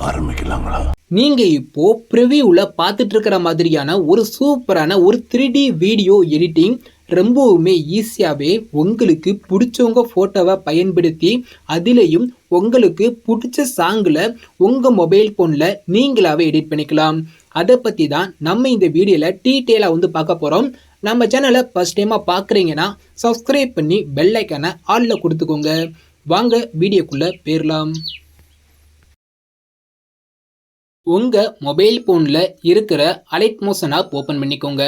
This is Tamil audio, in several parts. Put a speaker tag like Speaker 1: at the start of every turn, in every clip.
Speaker 1: ஆரம்பிக்கலாங்களா?
Speaker 2: நீங்க இப்போ ப்ரிவியூல பார்த்துட்டு இருக்கிற மாதிரியான ஒரு சூப்பரான ஒரு 3D வீடியோ எடிட்டிங் ரொம்பவுமே ஈஸியாகவே உங்களுக்கு பிடிச்சவங்க ஃபோட்டோவை பயன்படுத்தி அதிலையும் உங்களுக்கு பிடிச்ச சாங்கில் உங்கள் மொபைல் ஃபோனில் நீங்களாகவே எடிட் பண்ணிக்கலாம். அதை பற்றி தான் நம்ம இந்த வீடியோவில் டீட்டெயிலாக வந்து பார்க்க போகிறோம். நம்ம சேனலை ஃபஸ்ட் டைமாக பார்க்குறீங்கன்னா சப்ஸ்கிரைப் பண்ணி பெல் ஐக்கானை ஆலில் கொடுத்துக்கோங்க. வாங்க வீடியோக்குள்ளே போயிடலாம். உங்கள் மொபைல் ஃபோனில் இருக்கிற அலைட் மோஷன் ஆப் ஓப்பன் பண்ணிக்கோங்க.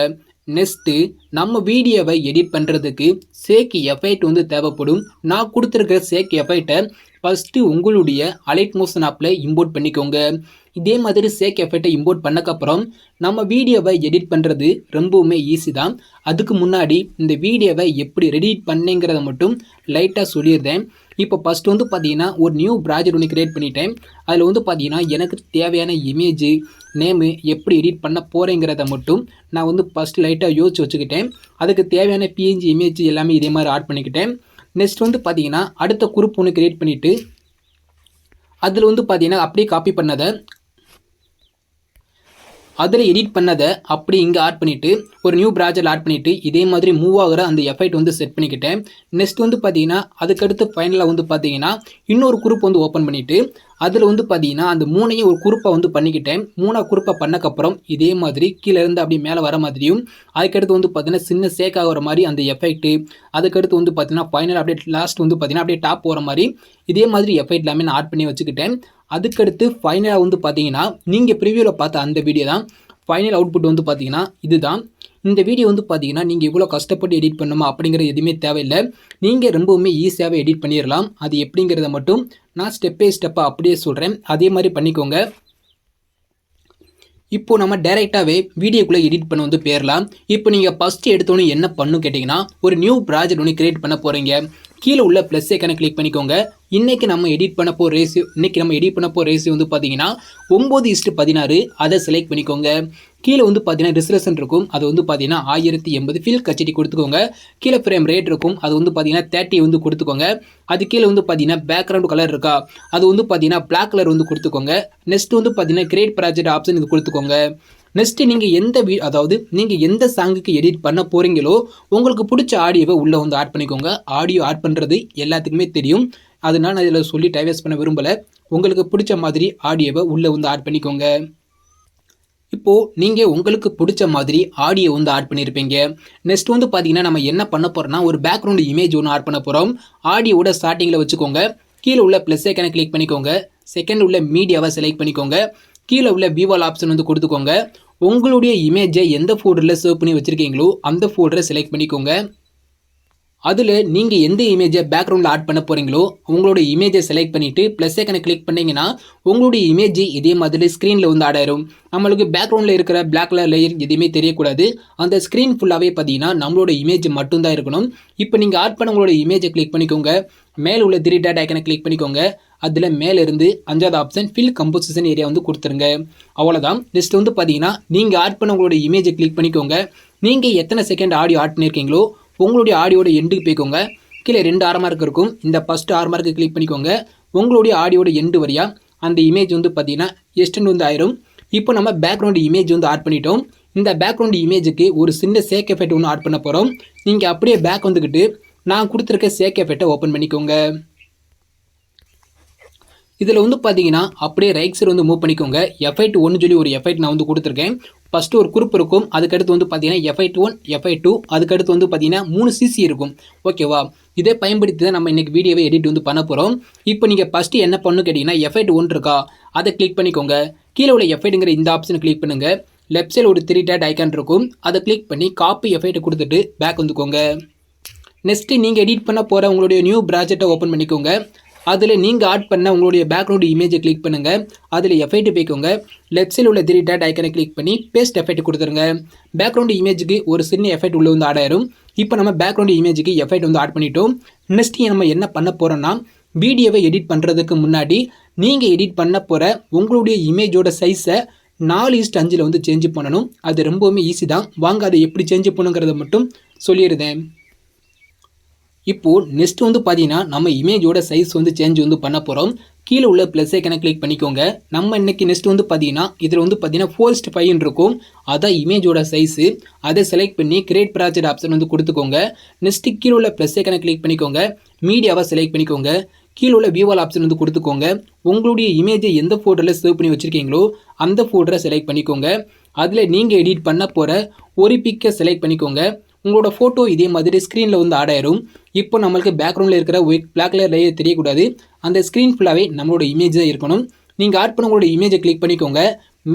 Speaker 2: நெக்ஸ்ட்டு நம்ம வீடியோவை எடிட் பண்ணுறதுக்கு சேக் எஃபெக்ட் வந்து தேவைப்படும். நான் கொடுத்துருக்க சேக் எஃபெக்டை ஃபஸ்ட்டு உங்களுடைய அலைட் மோஷன் ஆப்பில் இம்போர்ட் பண்ணிக்கோங்க. இதே மாதிரி சேக் எஃபெக்டை இம்போர்ட் பண்ணக்கப்புறம் நம்ம வீடியோவை எடிட் பண்ணுறது ரொம்பவுமே ஈஸி தான். அதுக்கு முன்னாடி இந்த வீடியோவை எப்படி எடிட் பண்ணேங்கிறத மட்டும் லைட்டாக சொல்லியிருந்தேன். இப்போ ஃபஸ்ட்டு வந்து பார்த்தீங்கன்னா ஒரு நியூ ப்ராஜெக்ட் ஒன்று க்ரியேட் பண்ணிட்டேன். அதில் வந்து பார்த்தீங்கன்னா எனக்கு தேவையான இமேஜு நேமு எப்படி எடிட் பண்ண போகிறேங்கிறத மட்டும் நான் வந்து ஃபஸ்ட்டு லைட்டாக யோசிச்சு வச்சுக்கிட்டேன். அதுக்கு தேவையான பிஎன்ஜி இமேஜ் எல்லாமே இதே மாதிரி ஆட் பண்ணிக்கிட்டேன். நெக்ஸ்ட் வந்து பார்த்தீங்கன்னா அடுத்த குரூப் ஒன்று க்ரியேட் பண்ணிவிட்டு அதில் வந்து பார்த்தீங்கன்னா அப்படியே காப்பி பண்ணதை அதில் எடிட் பண்ணதை அப்படி இங்கே ஆட் பண்ணிவிட்டு ஒரு நியூ ப்ராஜெக்ட் ஆட் பண்ணிவிட்டு இதே மாதிரி மூவ் ஆகிற அந்த எஃபெக்ட் வந்து செட் பண்ணிக்கிட்டேன். நெக்ஸ்ட் வந்து பார்த்தீங்கன்னா அதுக்கடுத்து ஃபைனலாக வந்து பார்த்தீங்கன்னா இன்னொரு குரூப் வந்து ஓப்பன் பண்ணிவிட்டு அதில் வந்து பார்த்தீங்கன்னா அந்த மூணையும் ஒரு குரூப்பை வந்து பண்ணிக்கிட்டேன். மூணாவது குரூப்பை பண்ணக்கப்புறம் இதே மாதிரி கீழே இருந்து அப்படியே மேலே வர மாதிரியும் அதுக்கடுத்து வந்து பார்த்தீங்கன்னா சின்ன சேக் ஆகிற மாதிரி அந்த எஃபெக்ட்டு அதுக்கடுத்து வந்து பார்த்தீங்கன்னா ஃபைனல் அப்படியே லாஸ்ட் வந்து பார்த்தீங்கன்னா அப்படியே டாப் போகிற மாதிரி இதே மாதிரி எஃபெக்ட் எல்லாமே நான் ஆட் பண்ணி வச்சுக்கிட்டேன். அதுக்கடுத்து ஃபைனலாக வந்து பார்த்தீங்கன்னா நீங்கள் ப்ரிவியூவில் பார்த்த அந்த வீடியோ தான் ஃபைனல் அவுட்புட் வந்து பார்த்தீங்கன்னா இதுதான். இந்த வீடியோ வந்து பார்த்தீங்கன்னா நீங்கள் இவ்வளோ கஷ்டப்பட்டு எடிட் பண்ணுமா அப்படிங்கிறது எதுவுமே தேவையில்லை. நீங்கள் ரொம்பவுமே ஈஸியாகவே எடிட் பண்ணிடலாம். அது எப்படிங்கிறத மட்டும் நான் ஸ்டெப் பை ஸ்டெப்பாக அப்படியே சொல்கிறேன். அதே மாதிரி பண்ணிக்கோங்க. இப்போது நம்ம டைரெக்டாகவே வீடியோக்குள்ளே எடிட் பண்ண வந்து போயிடலாம். இப்போ நீங்கள் ஃபஸ்ட்டு எடுத்தோன்னே என்ன பண்ணணும் கேட்டிங்கன்னா ஒரு நியூ ப்ராஜெக்ட் ஒன்று க்ரியேட் பண்ண போகிறீங்க. கீழே உள்ள ப்ளஸ் ஐக்கானை கிளிக் பண்ணிக்கோங்க. இன்றைக்கி நம்ம எடிட் பண்ண போகிற ரேஷியோ வந்து பார்த்தீங்கன்னா 9:16 அதை செலக்ட் பண்ணிக்கோங்க. கீழே வந்து பார்த்தீங்கன்னா ரிசல்யூஷன் இருக்கும். அது வந்து பார்த்தீங்கன்னா 1080 ஃபில் கச்சடி கொடுத்துக்கோங்க. கீழே ஃப்ரேம் ரேட் இருக்கும். அது வந்து பார்த்தீங்கன்னா 30 வந்து கொடுத்துக்கோங்க. அது கீழே வந்து பார்த்தீங்கன்னா பேக்ரவுண்ட் கலர் இருக்கா அது வந்து பார்த்தீங்கன்னா பிளாக் கலர் வந்து கொடுத்துக்கோங்க. நெக்ஸ்ட் வந்து பார்த்தீங்கன்னா கிரியேட் ப்ராஜெக்ட் ஆப்ஷன் இது கொடுத்துக்கோங்க. நெக்ஸ்ட் நீங்கள் நீங்கள் எந்த சாங்குக்கு எடிட் பண்ண போகிறீங்களோ உங்களுக்கு பிடிச்ச ஆடியோவை உள்ளே வந்து ஆட் பண்ணிக்கோங்க. ஆடியோ ஆட் பண்ணுறது எல்லாத்துக்குமே தெரியும். அதனால் நான் இதில் சொல்லி டைம் வேஸ்ட் பண்ண விரும்பலை. உங்களுக்கு பிடிச்ச மாதிரி ஆடியோவை உள்ளே வந்து ஆட் பண்ணிக்கோங்க. இப்போது நீங்கள் உங்களுக்கு பிடிச்ச மாதிரி ஆடியோ வந்து ஆட் பண்ணியிருப்பீங்க. நெக்ஸ்ட் வந்து பார்த்தீங்கன்னா நம்ம என்ன பண்ண போகிறோம்னா ஒரு பேக்ரவுண்ட் இமேஜ் ஒன்று ஆட் பண்ண போகிறோம். ஆடியோட ஸ்டார்டிங்கில் வச்சுக்கோங்க. கீழே உள்ள ப்ளஸ் ஐக்கானை கிளிக் பண்ணிக்கோங்க. செகண்ட் உள்ள மீடியாவை செலக்ட் பண்ணிக்கோங்க. கீழே உள்ள விவால் ஆப்ஷன் வந்து கொடுத்துக்கோங்க. உங்களுடைய இமேஜை எந்த ஃபோல்டரில் சேவ் பண்ணி வச்சுருக்கீங்களோ அந்த ஃபோல்டரை செலக்ட் பண்ணிக்கோங்க. அதில் நீங்கள் எந்த இமேஜை பேக்ரவுண்டில் ஆட் பண்ண போகிறீங்களோ உங்களோட இமேஜை செலக்ட் பண்ணிவிட்டு ப்ளஸ் ஐக்கனை கிளிக் பண்ணிங்கன்னா உங்களுடைய இமேஜ் இதே மாதிரி ஸ்க்ரீனில் வந்து ஆட் ஆயிரும். நம்மளுக்கு பேக்ரவுண்டில் இருக்கிற பிளாக் கலர் லேயர் எதுவுமே தெரியக்கூடாது. அந்த ஸ்க்ரீன் ஃபுல்லாகவே பார்த்தீங்கன்னா நம்மளோட இமேஜ் மட்டும்தான் இருக்கணும். இப்போ நீங்கள் ஆட் பண்ண உங்களோட இமேஜை கிளிக் பண்ணிக்கோங்க. மேலே உள்ள 3 டாட் ஐக்கனை கிளிக் பண்ணிக்கோங்க. அதில் மேலேருந்து 5வது ஆப்ஷன் ஃபில் கம்போசிஷன் ஏரியா வந்து கொடுத்துருங்க. அவ்வளோதான். நெக்ஸ்ட் வந்து பார்த்தீங்கன்னா நீங்கள் ஆட் பண்ண உங்களோட இமேஜை கிளிக் பண்ணிக்கோங்க. நீங்கள் எத்தனை செகண்ட் ஆடியோ ஆட் பண்ணியிருக்கீங்களோ உங்களுடைய ஆடியோட எண்டுக்கு போய்க்கோங்க. கீழே 2 ஆர்மார்க் இருக்கும். இந்த ஃபஸ்ட்டு ஆர்மார்க்கு கிளிக் பண்ணிக்கோங்க. உங்களுடைய ஆடியோட எண்டு வரையா அந்த இமேஜ் வந்து பார்த்தீங்கன்னா எக்ஸ்டெண்ட் வந்து ஆயிரும். இப்போ நம்ம பேக்ரவுண்ட் இமேஜ் வந்து ஆட் பண்ணிட்டோம். இந்த பேக்ரவுண்ட் இமேஜுக்கு ஒரு சின்ன சேக் எஃபெக்ட் ஒன்று ஆட் பண்ண போகிறோம். நீங்கள் அப்படியே பேக் வந்துக்கிட்டு நான் கொடுத்துருக்க சேக் எஃபெக்டை ஓப்பன் பண்ணிக்கோங்க. இதில் வந்து பார்த்தீங்கன்னா அப்படியே ரைட் சைடு வந்து மூவ் பண்ணிக்கோங்க. எஃபெக்ட் 1 சொல்லி ஒரு எஃபெக்ட் நான் வந்து கொடுத்துருக்கேன். ஃபஸ்ட்டு ஒரு குரூப் இருக்கும். அதுக்கடுத்து வந்து பார்த்தீங்கன்னா எஃபெக்ட் 1 எஃபெக்ட் 2 அதுக்கடுத்து வந்து பார்த்தீங்கன்னா 3 சிசி இருக்கும். ஓகேவா? இதை பயன்படுத்தி தான் நம்ம இன்றைக்கி வீடியோவை எடிட் வந்து பண்ண போகிறோம். இப்போ நீங்கள் ஃபஸ்ட்டு என்ன பண்ணணும் கேட்டிங்கன்னா எஃபெக்ட் 1 இருக்கா அதை கிளிக் பண்ணிக்கோங்க. கீழே உள்ள எஃபெக்ட்டுங்கிற இந்த ஆப்ஷனை கிளிக் பண்ணுங்கள். லெஃப்ட் சைடு ஒரு 3 டாட் ஐக்கான் இருக்கும். அதை கிளிக் பண்ணி காப்பி எஃபெக்ட்டை கொடுத்துட்டு பேக் வந்துக்கோங்க. நெக்ஸ்ட்டு நீங்கள் எடிட் பண்ண போகிற உங்களுடைய நியூ ப்ராஜெக்டை ஓப்பன் பண்ணிக்கோங்க. அதில் நீங்கள் ஆட் பண்ண உங்களுடைய பேக்ரவுண்ட் இமேஜை கிளிக் பண்ணுங்கள். அதில் எஃபெக்ட் போய்க்கோங்க. லெஃப்ட் சைடில் உள்ள 3 டாட் ஐக்கனை கிளிக் பண்ணி பேஸ்ட் எஃபெக்ட் கொடுத்துருங்க. பேக்ரவுண்ட் இமேஜுக்கு ஒரு சின்ன எஃபெக்ட் உள்ள வந்து ஆட் ஆயிரும். இப்போ நம்ம பேக்ரவுண்ட் இமேஜுக்கு எஃபெக்ட் வந்து ஆட் பண்ணிட்டோம். நெக்ஸ்ட் நம்ம என்ன பண்ண போகிறோம்னா வீடியோவை எடிட் பண்ணுறதுக்கு முன்னாடி நீங்கள் எடிட் பண்ண போகிற உங்களுடைய இமேஜோட சைஸை 4:5 வந்து சேஞ்ச் பண்ணணும். அது ரொம்பவுமே ஈஸி தான். வாங்க அதை எப்படி சேஞ்ச் பண்ணுங்கிறத மட்டும் சொல்லிடுறேன். இப்போ நெக்ஸ்ட் வந்து பார்த்தீங்கன்னா நம்ம இமேஜோட சைஸ் வந்து சேஞ்ச் வந்து பண்ண போகிறோம். கீழே உள்ள ப்ளஸ் ஐக்கனை கிளிக் பண்ணிக்கோங்க. நம்ம இன்னைக்கு நெக்ஸ்ட் வந்து பார்த்தீங்கன்னா இதில் வந்து பார்த்தீங்கன்னா 4:5 இருக்கும். அதான் இமேஜோட சைஸு. அதை செலக்ட் பண்ணி கிரியேட் ப்ராஜெக்ட் ஆப்ஷன் வந்து கொடுத்துக்கோங்க. நெக்ஸ்ட் கீழே உள்ள ப்ளஸ் ஐக்கனை கிளிக் பண்ணிக்கோங்க. மீடியாவை செலக்ட் பண்ணிக்கோங்க. கீழே உள்ள வியூவால் ஆப்ஷன் வந்து கொடுத்துக்கோங்க. உங்களுடைய இமேஜை எந்த ஃபோல்டரில் சேவ் பண்ணி வச்சுருக்கீங்களோ அந்த ஃபோல்டரை செலக்ட் பண்ணிக்கோங்க. அதில் நீங்கள் எடிட் பண்ண போகிற ஒரு பிக்கை செலக்ட் பண்ணிக்கோங்க. உங்களோட ஃபோட்டோ இதே மாதிரி ஸ்க்ரீனில் வந்து ஆட் ஆயிரும். இப்போ நம்மளுக்கு பேக்ரவுண்டில் இருக்கிற பிளாக் கலர் லேயர் தெரியக்கூடாது. அந்த ஸ்க்ரீன் ஃபுல்லாகவே நம்மளோட இமேஜ் தான் இருக்கணும். நீங்கள் ஆட் பண்ண உங்களோட இமேஜை கிளிக் பண்ணிக்கோங்க.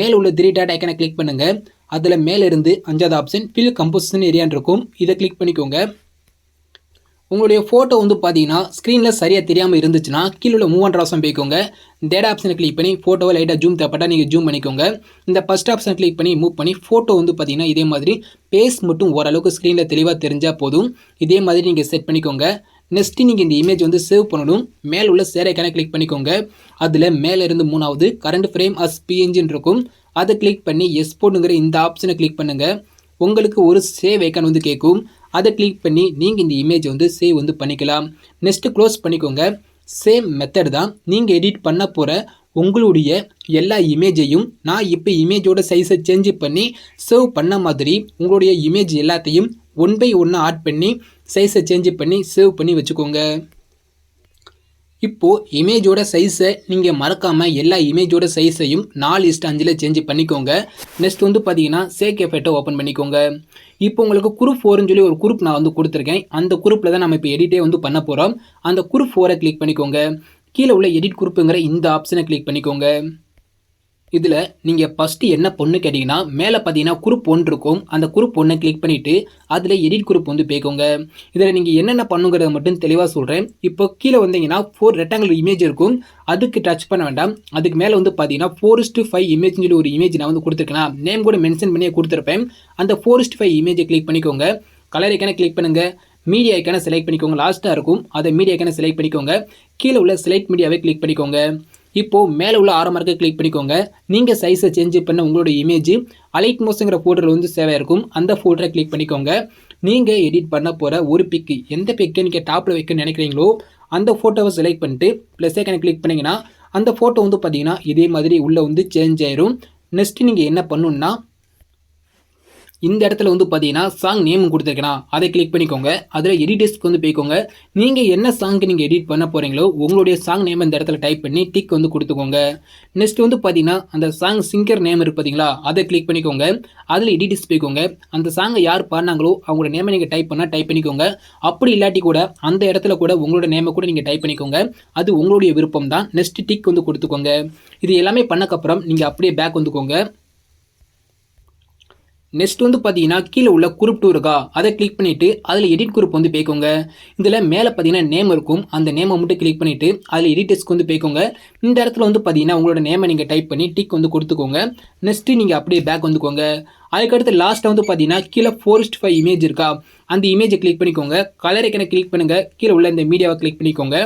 Speaker 2: மேலே உள்ள 3 டாட் ஐக்கனை கிளிக் பண்ணுங்கள். அதில் மேலே இருந்து 5வது ஆப்ஷன் ஃபில் கம்போசிஷன் ஏரியான்னு இருக்கும். இதை கிளிக் பண்ணிக்கோங்க. உங்களுடைய ஃபோட்டோ வந்து பார்த்தீங்கன்னா ஸ்க்ரீனில் சரியாக தெரியாமல் இருந்துச்சுன்னா கீழே உள்ள மூவ் அண்ட் ஆப்ஷன் போய்க்கோங்க. டேட் ஆப்ஷனை கிளிக் பண்ணி ஃபோட்டோவை லைட்டாக ஜூம் தேவைப்பட்டால் நீங்கள் ஜூம் பண்ணிக்கோங்க. இந்த ஃபஸ்ட் ஆப்ஷன் கிளிக் பண்ணி மூவ் பண்ணி ஃபோட்டோ வந்து பார்த்தீங்கன்னா இதே மாதிரி பேஸ் மட்டும் ஓரளவுக்கு ஸ்க்ரீனில் தெளிவாக தெரிஞ்சால் போதும். இதே மாதிரி நீங்கள் செட் பண்ணிக்கோங்க. நெக்ஸ்ட்டு நீங்கள் இந்த இமேஜ் வந்து சேவ் பண்ணணும். மேலே உள்ள சேர் ஐக்கானை கிளிக் பண்ணிக்கோங்க. அதில் மேலே இருந்து 3வது கரண்ட் ஃப்ரேம் அஸ் பிஎன்ஜின்னு இருக்கும். அதை கிளிக் பண்ணி எக்ஸ்போர்ட்டுங்கிற இந்த ஆப்ஷனை கிளிக் பண்ணுங்கள். உங்களுக்கு ஒரு சேவ் ஐக்கான் வந்து கேட்கும். அதை கிளிக் பண்ணி நீங்கள் இந்த இமேஜ் வந்து சேவ் வந்து பண்ணிக்கலாம். நெக்ஸ்ட்டு க்ளோஸ் பண்ணிக்கோங்க. சேம் மெத்தட் தான் நீங்கள் எடிட் பண்ண போகிற உங்களுடைய எல்லா இமேஜையும் நான் இப்போ இமேஜோட சைஸை சேஞ்ச் பண்ணி சேவ் பண்ண மாதிரி உங்களுடைய இமேஜ் எல்லாத்தையும் 1 by 1 ஆட் பண்ணி சைஸை சேஞ்ச் பண்ணி சேவ் பண்ணி வச்சுக்கோங்க. இப்போது இமேஜோட சைஸை நீங்கள் மறக்காமல் எல்லா இமேஜோட சைஸையும் 4:5 சேஞ்ச் பண்ணிக்கோங்க. நெக்ஸ்ட் வந்து பார்த்தீங்கன்னா சேக் எஃபெக்ட்டை ஓப்பன் பண்ணிக்கோங்க. இப்போ உங்களுக்கு குரூப் 4ன்னு சொல்லி ஒரு குரூப் நான் வந்து கொடுத்துருக்கேன். அந்த குரூப்பில் தான் நம்ம இப்போ எடிட்டே வந்து பண்ண போகிறோம். அந்த குரூப் 4ஐ கிளிக் பண்ணிக்கோங்க. கீழே உள்ள எடிட் குரூப்புங்கிற இந்த ஆப்ஷனை கிளிக் பண்ணிக்கோங்க. இதில் நீங்கள் ஃபஸ்ட்டு என்ன பண்ணு கேட்டிங்கன்னா மேலே பார்த்தீங்கன்னா குரூப் 1 இருக்கும். அந்த குரூப் 1ஐ கிளிக் பண்ணிவிட்டு அதில் எடிட் குரூப் வந்து போய்க்கோங்க. இதில் நீங்கள் என்னென்ன பண்ணுங்கிறத மட்டும் தெளிவாக சொல்கிறேன். இப்போ கீழே வந்தீங்கன்னா 4 ரெக்டாங்கிள் இமேஜ் இருக்கும். அதுக்கு டச் பண்ண வேண்டாம். அதுக்கு மேலே வந்து பார்த்தீங்கன்னா 4:5 இமேஜ்னு சொல்லி ஒரு இமேஜ் நான் வந்து கொடுத்துருக்கேன். நேம் கூட மென்ஷன் பண்ணியே கொடுத்துருப்பேன். அந்த 4:5 இமேஜை கிளிக் பண்ணிக்கோங்க. கலர் ஐக்கானை கிளிக் பண்ணுங்கள். மீடியா ஐக்கானை செலக்ட் பண்ணிக்கோங்க. லாஸ்ட்டாக இருக்கும். அதை மீடியா ஐக்கானை செலக்ட் பண்ணிக்கோங்க. கீழே உள்ள செலக்ட் மீடியாவை கிளிக் பண்ணிக்கோங்க. இப்போது மேலே உள்ள ஆரோ மார்க்கை கிளிக் பண்ணிக்கோங்க. நீங்கள் சைஸை சேஞ்ச் பண்ண உங்களோட இமேஜ் அலைட் மோஸ்ங்கிற ஃபோல்டரில் வந்து சேவாக இருக்கும். அந்த ஃபோல்டரை கிளிக் பண்ணிக்கோங்க. நீங்கள் எடிட் பண்ண போகிற ஒரு பிக்கு எந்த பிக்கு நீங்கள் டாப்பில் வைக்கணும்னு நினைக்கிறீங்களோ அந்த ஃபோட்டோவை செலக்ட் பண்ணிட்டு ப்ளஸ் ஐக்கானை கிளிக் பண்ணிங்கன்னா அந்த ஃபோட்டோ வந்து பார்த்தீங்கன்னா இதே மாதிரி உள்ளே வந்து சேஞ்ச் ஆயிரும். நெக்ஸ்ட்டு நீங்கள் என்ன பண்ணணுன்னா இந்த இடத்துல வந்து பார்த்தீங்கன்னா சாங் நேம் கொடுத்துருக்கேனா அதை கிளிக் பண்ணிக்கோங்க. அதில் எடிட்டர்ஸ்க்கு வந்து போய்க்கோங்க. நீங்கள் என்ன சாங்க்கு நீங்கள் எடிட் பண்ண போகிறீங்களோ உங்களுடைய சாங் நேம் இந்த இடத்துல டைப் பண்ணி டிக் வந்து கொடுத்துக்கோங்க. நெக்ஸ்ட் வந்து பார்த்தீங்கன்னா அந்த சாங் சிங்கர் நேம் இருக்கு பார்த்தீங்களா அதை கிளிக் பண்ணிக்கோங்க. அதில் எடிட்டர்ஸ் போய்க்கோங்க. அந்த சாங்கை யார் பாடினாங்களோ அவங்களோட நேமை நீங்கள் டைப் பண்ணிக்கோங்க. அப்படி இல்லாட்டி கூட அந்த இடத்துல கூட உங்களோட நேமை கூட நீங்கள் டைப் பண்ணிக்கோங்க. அது உங்களுடைய விருப்பம் தான். நெக்ஸ்ட் டிக் வந்து கொடுத்துக்கோங்க. இது எல்லாமே பண்ணக்கப்புறம் நீங்கள் அப்படியே பேக் வந்துக்கோங்க. நெக்ஸ்ட் வந்து பார்த்தீங்கன்னா கீழே உள்ள குரூப் 2 இருக்கா அதை கிளிக் பண்ணிவிட்டு அதில் எடிட் குரூப் வந்து போய்க்கோங்க. இதில் மேலே பார்த்தீங்கன்னா நேம் இருக்கும். அந்த நேமை மட்டும் கிளிக் பண்ணிவிட்டு அதில் எடிட்டர்ஸ்க்கு வந்து போய்க்கோங்க. இந்த இடத்துல வந்து பார்த்தீங்கன்னா உங்களோட நேமை நீங்கள் டைப் பண்ணி டிக் வந்து கொடுத்துக்கோங்க. நெக்ஸ்ட்டு நீங்கள் அப்படியே பேக் வந்துக்கோங்க. அதுக்கடுத்து லாஸ்ட்டாக வந்து பார்த்தீங்கன்னா கீழே 4:5 இமேஜ் இருக்கா அந்த இமேஜை கிளிக் பண்ணிக்கோங்க. கலர் ஐக்கனை கிளிக் பண்ணுங்கள். கீழே உள்ள இந்த மீடியாவை கிளிக் பண்ணிக்கோங்க.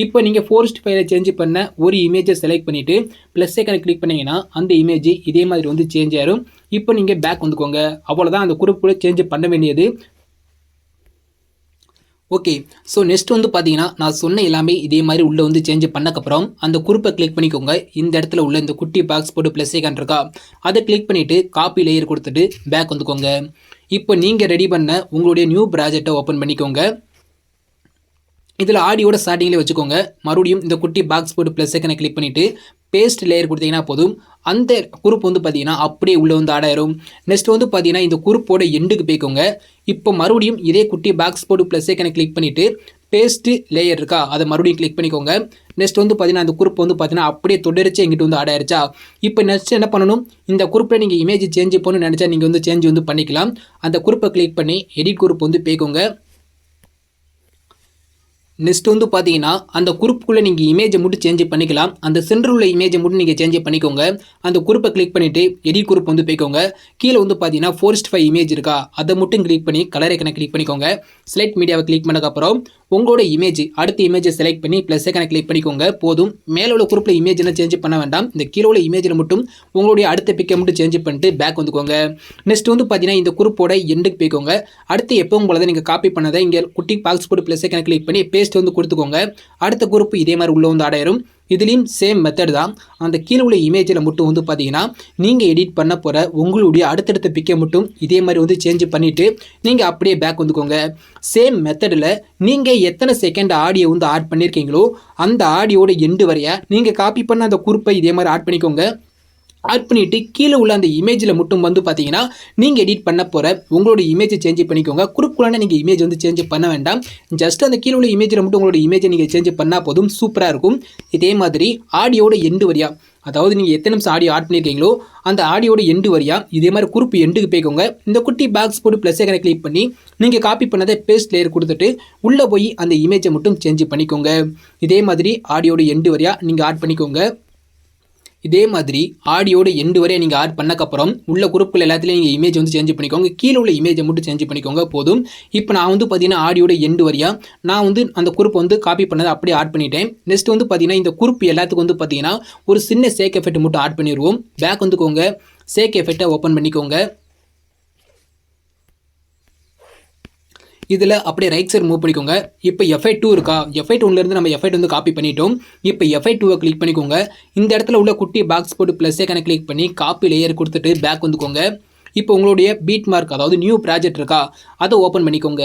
Speaker 2: இப்போ நீங்கள் 4:5 சேஞ்ச் பண்ண ஒரு இமேஜை செலக்ட் பண்ணிவிட்டு ப்ளஸ் ஐக்கனை கிளிக் பண்ணிங்கன்னா அந்த இமேஜ் இதே மாதிரி வந்து சேஞ்ச் ஆயிரும். இப்போ நீங்கள் பேக் வந்துக்கோங்க. அவ்வளோதான், அந்த குரூப் கூட சேஞ்ச் பண்ண வேண்டியது. ஓகே, ஸோ நெக்ஸ்ட் வந்து பார்த்தீங்கன்னா நான் சொன்ன எல்லாமே இதே மாதிரி உள்ளே வந்து சேஞ்ச் பண்ணக்கப்புறம் அந்த குரூப்பை கிளிக் பண்ணிக்கோங்க. இந்த இடத்துல உள்ள இந்த குட்டி பாக்ஸ் போட்டு ப்ளஸ் ஐக்கான் இருக்கா அதை கிளிக் பண்ணிவிட்டு காப்பி லேயர் கொடுத்துட்டு பேக் வந்துக்கோங்க. இப்போ நீங்கள் ரெடி பண்ண உங்களுடைய நியூ ப்ராஜெக்டை ஓப்பன் பண்ணிக்கோங்க. இதில் ஆடியோட ஸ்டார்டிங்கில் வச்சுக்கோங்க. மறுபடியும் இந்த குட்டி பாக்ஸ் போட்டு ப்ளஸ் ஐக்கனை கிளிக் பண்ணிவிட்டு பேஸ்ட் லேயர் கொடுத்தீங்கன்னா போதும். அந்த குரூப் வந்து பார்த்தீங்கன்னா அப்படியே உள்ளே வந்து ஆட் ஆயிரும். நெக்ஸ்ட் வந்து பார்த்தீங்கன்னா இந்த குரூப்போட எண்டுக்கு போய்க்கோங்க. இப்போ மறுபடியும் இதே குட்டி பாக்ஸ் போட்டு ப்ளஸ் ஐக்கனை கிளிக் பண்ணிவிட்டு பேஸ்ட் லேயர் இருக்கா அதை மறுபடியும் கிளிக் பண்ணிக்கோங்க. நெக்ஸ்ட் வந்து பார்த்தீங்கன்னா அந்த குரூப் வந்து பார்த்தீங்கன்னா அப்படியே தொடர்ச்சி எங்கிட்ட வந்து ஆட் ஆயிருச்சா. இப்போ நெக்ஸ்ட் என்ன பண்ணணும், இந்த குரூப்பில் நீங்கள் இமேஜ் சேஞ்ச் பண்ணணும்னு நினச்சா நீங்கள் வந்து சேஞ்ச் வந்து பண்ணிக்கலாம். அந்த குரூப்பை கிளிக் பண்ணி எடிட் குரூப் வந்து போய்க்கோங்க. நெக்ஸ்ட் வந்து பார்த்தீங்கன்னா அந்த குரூப்புக்குள்ளே நீங்கள் இமேஜை மட்டும் சேஞ்ச் பண்ணிக்கலாம். அந்த சென்டர் உள்ள இமேஜை மட்டும் நீங்கள் சேஞ்ச் பண்ணிக்கோங்க. அந்த குரூப்பை கிளிக் பண்ணிவிட்டு எடிட் குரூப் வந்து போய்க்கோங்க. கீழே வந்து பார்த்தீங்கன்னா 4:5 இமேஜ் இருக்கா அதை மட்டும் கிளிக் பண்ணி கலர் ஐக்கனை கிளிக் பண்ணிக்கோங்க. செலக்ட் மீடியாவை கிளிக் பண்ணதுக்கப்புறம் உங்களோட இமேஜ் அடுத்த இமேஜை செலக்ட் பண்ணி ப்ளஸ் ஐக்கானை கிளிக் பண்ணிக்கோங்க போதும். மேலே உள்ள குரூப்பில் இமேஜ் என்ன சேஞ்ச் பண்ண வேண்டாம். இந்த கீழே உள்ள இமேஜில் மட்டும் உங்களுடைய அடுத்த பிக்கை மட்டும் சேஞ்ச் பண்ணிட்டு பேக் வந்துக்கோங்க. நெக்ஸ்ட் வந்து பார்த்தீங்கன்னா இந்த குரூப்போட எண்டுக்கு போய்க்கோங்க. அடுத்து எப்பவும் போல தான் நீங்கள் காப்பி பண்ணதை இங்கே குட்டி பாக்ஸ் போட்டு ப்ளஸ் ஐக்கானை கிளிக் பண்ணி பேஸ்ட் வந்து கொடுத்துக்கோங்க. அடுத்த குரூப் இதே மாதிரி உள்ள வந்து ஆடாயிரும். இதுலேயும் சேம் மெத்தட் தான். அந்த கீழே உள்ள இமேஜில் மட்டும் வந்து பார்த்தீங்கன்னா நீங்கள் எடிட் பண்ண போகிற உங்களுடைய அடுத்தடுத்த பிக்கை மட்டும் இதே மாதிரி வந்து சேஞ்ச் பண்ணிவிட்டு நீங்கள் அப்படியே பேக் வந்துக்கோங்க. சேம் மெத்தடில் நீங்கள் எத்தனை செகண்ட் ஆடியோ வந்து ஆட் பண்ணியிருக்கீங்களோ அந்த ஆடியோட எண்டு வரைய நீங்கள் காப்பி பண்ண அந்த குரூப்பை இதே மாதிரி ஆட் பண்ணிக்கோங்க. ஆட் பண்ணிவிட்டு கீழே உள்ள அந்த இமேஜில் மட்டும் வந்து பார்த்தீங்கன்னா நீங்கள் எடிட் பண்ண போகிற உங்களோட இமேஜை சேஞ்ச் பண்ணிக்கோங்க. குரூப்புக்குள்ளான நீங்கள் இமேஜ் வந்து சேஞ்ச் பண்ண வேண்டாம். ஜஸ்ட் அந்த கீழே உள்ள இமேஜில் மட்டும் உங்களோட இமேஜை நீங்கள் சேஞ்ச் பண்ணால் போதும், சூப்பராக இருக்கும். இதே மாதிரி ஆடியோட எண்டு வரியா, அதாவது நீங்கள் எத்தனை நிமிஷம் ஆடியோ ஆட் பண்ணியிருக்கீங்களோ அந்த ஆடியோட எண்டு வரியா இதே மாதிரி குரூப் எண்டுக்கு போய்க்கோங்க. இந்த குட்டி பாக்ஸ் போட்டு ப்ளஸ் ஐக்கானை கிளிக் பண்ணி நீங்கள் காப்பி பண்ணதை பேஸ்ட் லேயர் கொடுத்துட்டு உள்ளே போய் அந்த இமேஜை மட்டும் சேஞ்ச் பண்ணிக்கோங்க. இதே மாதிரி ஆடியோட எண்டு வரியா நீங்கள் ஆட் பண்ணிக்கோங்க. இதே மாதிரி ஆடியோட எண்டு வரை நீங்கள் ஆட் பண்ணக்கப்புறம் உள்ள குரூப்பில் எல்லாத்துலேயும் நீங்கள் இமேஜ் வந்து சேஞ்ச் பண்ணிக்கோங்க. கீழே உள்ள இமேஜை மட்டும் சேஞ்ச் பண்ணிக்கோங்க போதும். இப்போ நான் வந்து பார்த்தீங்கன்னா ஆடியோட எண்டு வரையா நான் வந்து அந்த குரூப் வந்து காப்பி பண்ணதை அப்படியே ஆட் பண்ணிட்டேன். நெக்ஸ்ட் வந்து பார்த்தீங்கன்னா இந்த குரூப் எல்லாத்துக்கும் வந்து பார்த்தீங்கன்னா ஒரு சின்ன சேக் எஃபெக்ட் மட்டும் ஆட் பண்ணிடுவோம். பேக் வந்துக்கோங்க, சேக் எஃபெக்டை ஓப்பன் பண்ணிக்கோங்க. இதில் அப்படியே ரைட் சைடு மூவ் பண்ணிக்கோங்க. இப்போ எஃபெக்ட் 2 இருக்கா, எஃபெக்ட் 1லேருந்து நம்ம எஃபெக்ட் வந்து காப்பி பண்ணிட்டோம். இப்போ எஃபெக்ட் 2 கிளிக் பண்ணிக்கோங்க. இந்த இடத்துல உள்ள குட்டி பாக்ஸ் போட்டு ப்ளஸ் ஐக்கானை கிளிக் பண்ணி காப்பி லேயர் கொடுத்துட்டு பேக் வந்துக்கோங்க. இப்போ உங்களுடைய பீட் மார்க், அதாவது நியூ ப்ராஜெக்ட் இருக்கா, அதை ஓப்பன் பண்ணிக்கோங்க.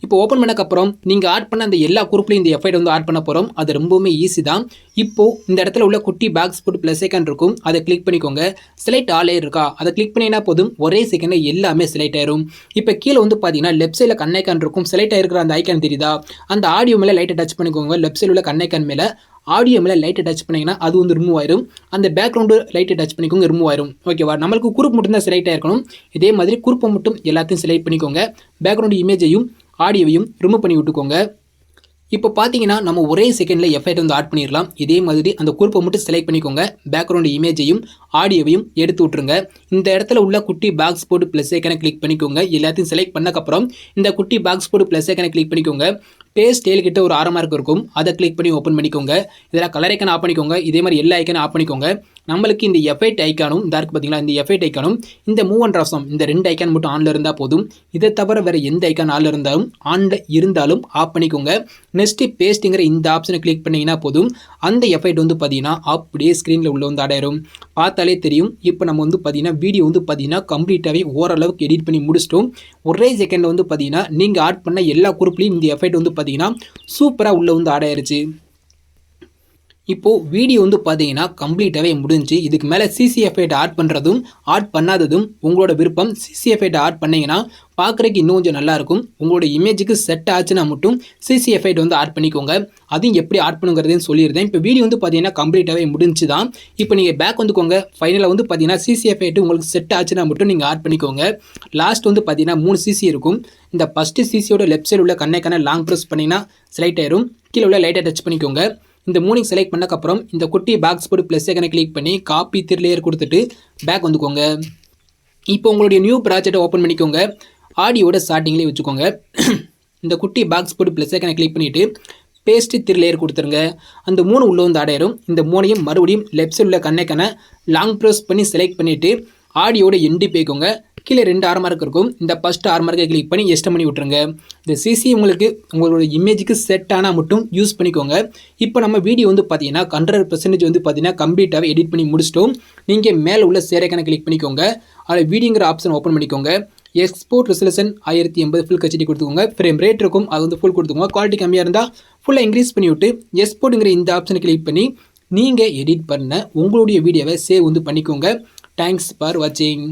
Speaker 2: இப்போ ஓப்பன் பண்ணக்கப்புறம் நீங்கள் ஆட் பண்ண அந்த எல்லா குரூப்லையும் இந்த எஃபெக்ட் வந்து ஆட் பண்ண போகிறோம். அது ரொம்பவுமே ஈஸி தான். இப்போது இந்த இடத்துல உள்ள குட்டி பாக்ஸ் போட்டு ப்ளஸ் ஐக்கான் இருக்கும், அதை கிளிக் பண்ணிக்கோங்க. செலக்ட் ஆல் லேயர் இருக்கா, அதை கிளிக் பண்ணினா போதும், ஒரே செகண்டில் எல்லாமே செலக்ட் ஆயிரும். இப்போ கீழே வந்து பார்த்தீங்கன்னா லெஃப்ட் சைடில் கண் ஐக்கான் இருக்கும், செலக்ட் ஆகிருக்கிற அந்த ஐக்கான் தெரியுதா, அந்த ஆடியோ மேலே லைட்டை டச் பண்ணிக்கோங்க. லெஃப்ட் சைடில் உள்ள கண் ஐக்கான் மேலே ஆடியோ மேலே லைட்டை டச் பண்ணிங்கன்னா அது வந்து ரிமூவ் ஆயிரும். அந்த பேக்ரவுண்டு லைட்டை டச் பண்ணிக்கோங்க, ரிமூவ் ஆயிரும். ஓகேவா, நம்மளுக்கு குரூப் மட்டும் தான் செலக்ட் ஆயிருக்கணும். இதே மாதிரி குரூப்பை மட்டும் எல்லாத்தையும் செலக்ட் பண்ணிக்கோங்க. பேக்ரவுண்டு இமேஜையும் ஆடியோவையும் ரிமூவ் பண்ணி விட்டுக்கோங்க. இப்போ பார்த்தீங்கன்னா நம்ம ஒரே செகண்டில் எஃபெக்ட் வந்து ஆட் பண்ணிடலாம். இதே மாதிரி அந்த குரூப்பை மட்டும் செலக்ட் பண்ணிக்கோங்க. பேக்ரவுண்டு இமேஜையும் ஆடியோவையும் எடுத்து விட்ருங்க. இந்த இடத்துல உள்ள குட்டி பாக்ஸ் போட்டு ப்ளஸ் ஐக்கானை கிளிக் பண்ணிக்கோங்க. எல்லாத்தையும் செலக்ட் பண்ணக்கப்புறம் இந்த குட்டி பாக்ஸ் போட்டு ப்ளஸ் ஐக்கானை கிளிக் பண்ணிக்கோங்க. பேஸ்ட் டேல் கிட்ட ஒரு 6 மார்க் இருக்கும், அதை கிளிக் பண்ணி ஓப்பன் பண்ணிக்கோங்க. இதில் கலர் ஐக்கான் ஆஃப் பண்ணிக்கோங்க. இதே மாதிரி எல்லா ஐக்கானும் ஆஃப் பண்ணிக்கோங்க. நம்மளுக்கு இந்த எஃபெக்ட் ஐக்கானும் இந்த இருக்குது பார்த்தீங்களா, இந்த எஃபெக்ட் ஐக்கானும் இந்த மூவ் அண்ட் ராசம் இந்த 2 ஐக்கான் மட்டும் ஆனில் இருந்தால் போதும். இதை தவிர வேறு எந்த ஐக்கான் ஆனில் இருந்தாலும் ஆஃப் பண்ணிக்கோங்க. நெக்ஸ்ட்டு பேஸ்ட்டுங்கிற இந்த ஆப்ஷனை கிளிக் பண்ணிங்கன்னா போதும், அந்த எஃபெக்ட் வந்து பார்த்தீங்கன்னா அப்படியே ஸ்க்ரீனில் உள்ள வந்து ஆடாயிரும். பார்த்தாலே தெரியும். இப்போ நம்ம வந்து பார்த்தீங்கன்னா வீடியோ வந்து பார்த்தீங்கன்னா கம்ப்ளீட்டாகவே ஓரளவுக்கு எடிட் பண்ணி முடிச்சிட்டோம். ஒரே செகண்டில் வந்து பார்த்தீங்கன்னா நீங்கள் ஆட் பண்ண எல்லா குரூப்லேயும் இந்த எஃபெக்ட் வந்து பார்த்தீங்கன்னா சூப்பராக உள்ளே வந்து ஆடாயிருச்சு. இப்போது வீடியோ வந்து பார்த்தீங்கன்னா கம்ப்ளீட்டாகவே முடிஞ்சு. இதுக்கு மேலே சிசி எஃபெக்ட் ஆட் பண்ணுறதும் ஆட் பண்ணாததும் உங்களோட விருப்பம். சிசி எஃபெக்ட் ஆட் பண்ணிங்கன்னா பார்க்குறதுக்கு இன்னும் கொஞ்சம் நல்லாயிருக்கும். உங்களோட இமேஜுக்கு செட் ஆச்சுன்னா மட்டும் சிசி எஃபெக்ட் வந்து ஆட் பண்ணிக்கோங்க. அதையும் எப்படி ஆட் பண்ணுங்கிறதையும் சொல்லியிருந்தேன். இப்போ வீடியோ வந்து பார்த்தீங்கன்னா கம்ப்ளீட்டாகவே முடிஞ்சு தான். இப்போ நீங்கள் பேக் வந்துக்கோங்க. ஃபைனலாக வந்து பார்த்தீங்கன்னா சிசி எஃபெக்ட் உங்களுக்கு செட் ஆச்சுன்னா மட்டும் நீங்கள் ஆட் பண்ணிக்கோங்க. லாஸ்ட் வந்து பார்த்தீங்கன்னா 3 சிசி இருக்கும். இந்த ஃபஸ்ட்டு சிசியோட லெஃப்ட் சைடு உள்ள கண்ணை லாங் ப்ரெஸ் பண்ணிங்கன்னா செலக்ட் ஆயிரும். கீழே உள்ள லைட்டை டச் பண்ணிக்கோங்க. இந்த 3 செலக்ட் பண்ணக்கப்புறம் இந்த குட்டி பாக்ஸ் போட்டு ப்ளஸ் ஐக்கானை கிளிக் பண்ணி காப்பி லேயர் கொடுத்துட்டு பேக் வந்துக்கோங்க. இப்போ உங்களுடைய நியூ ப்ராஜெக்டை ஓப்பன் பண்ணிக்கோங்க. ஆடியோட ஸ்டார்டிங்லேயே வச்சுக்கோங்க. இந்த குட்டி பாக்ஸ் போட்டு ப்ளஸ் ஐக்கானை கிளிக் பண்ணிவிட்டு பேஸ்ட்டு லேயர் கொடுத்துருங்க. அந்த 3 உள்ள வந்து ஆடையிரும். இந்த 3ஐயும் மறுபடியும் லெஃப்ட் சைடில் உள்ள கண்ணை லாங் ப்ரெஸ் பண்ணி செலக்ட் பண்ணிவிட்டு ஆடியோட எண்டு போய்க்கோங்க. கீழே 2 6 மார்க் இருக்கும். இந்த ஃபஸ்ட்டு 6 மார்க்கை கிளிக் பண்ணி எஸ்ட் பண்ணி விட்டுருங்க. இந்த சிசி உங்களுக்கு உங்களோட இமேஜுக்கு செட் ஆனால் மட்டும் யூஸ் பண்ணிக்கோங்க. இப்போ நம்ம வீடியோ வந்து பார்த்தீங்கன்னா 100% வந்து பார்த்தீங்கன்னா கம்ப்ளீட்டாகவே எடிட் பண்ணி முடிச்சிட்டோம். நீங்கள் மேலே உள்ள சேரைக்கான கிளிக் பண்ணிக்கோங்க. அதில் வீடியோங்கிற ஆப்ஷன் ஓப்பன் பண்ணிக்கோங்க. எக்ஸ்போர்ட் ரெசல்யூஷன் 1080 ஃபுல் ஹெச்டி கொடுத்துக்கோங்க. ஃப்ரேம் ரேட் இருக்கும், அது வந்து ஃபுல் கொடுத்துக்கோங்க. குவாலிட்டி கம்மியாக இருந்தால் ஃபுல்லாக இன்க்ரீஸ் பண்ணி விட்டு எக்ஸ்போர்ட்டுங்கிற இந்த ஆப்ஷனை கிளிக் பண்ணி நீங்கள் எடிட் பண்ண உங்களுடைய வீடியோவை சேவ் வந்து பண்ணிக்கோங்க. தேங்க்ஸ் ஃபார் வாட்சிங்.